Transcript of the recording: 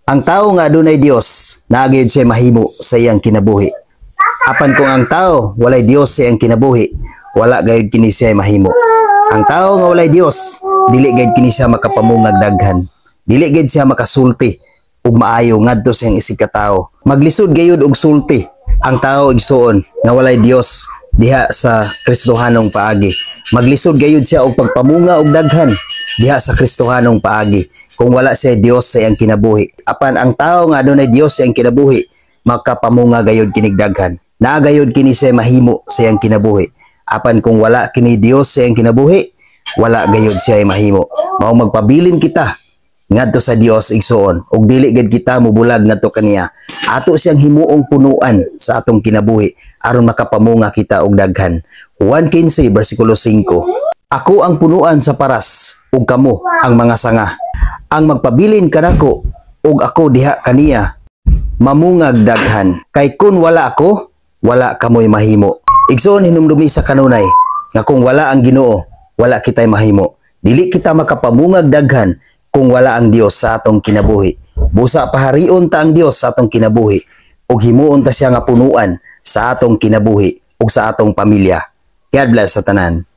Ang tao nga adunay Dios, naagayod siya mahimo sa iyang kinabuhi. Apan kung ang tao walay Dios sa iyang kinabuhi, wala gayud kini siya mahimo. Ang tao nga walay Dios, dili gayud kini siya makapamungag daghan. Dili gayud siya makasulti ug maayo ngadto sa iyang isig ka tawo. Maglisod gayud og sulti ang tao igsuon nga walay Dios diha sa Kristohanong paagi. Maglisod gayud siya og pagpamunga og daghan diha sa Kristohanong paagi kung wala siya Dios sa iyang kinabuhi. Apan ang tao nga adunay Dios sa iyang kinabuhi, makapamunga gayud kinig daghan. Naagayod kini siya mahimo sa iyang kinabuhi. Apan kung wala kini Dios sa iyang kinabuhi, wala gayud siya mahimo. Mao magpabilin kita ngadto sa Dios igsuon ug dili gid kita mobulag ngadto kaniya. Ato siyang himuong punuan sa atong kinabuhi aron makapamunga kita og daghan. Juan 15 bersikulo 5. Ako ang punuan sa paras ug kamo ang mga sanga. Ang magpabilin kanako ug ako diha kaniya mamungag daghan. Kay kun wala ako, wala kamoy mahimo. Igsoon hinumdumi sa kanunay nga kung wala ang Ginoo, wala kitay mahimo. Dili kita makapamungag daghan kung wala ang Dios sa atong kinabuhi. Busa paharion ta ang Dios sa atong kinabuhi ug himuon ta siya nga punuan sa atong kinabuhi ug sa atong pamilya. God bless sa tanan.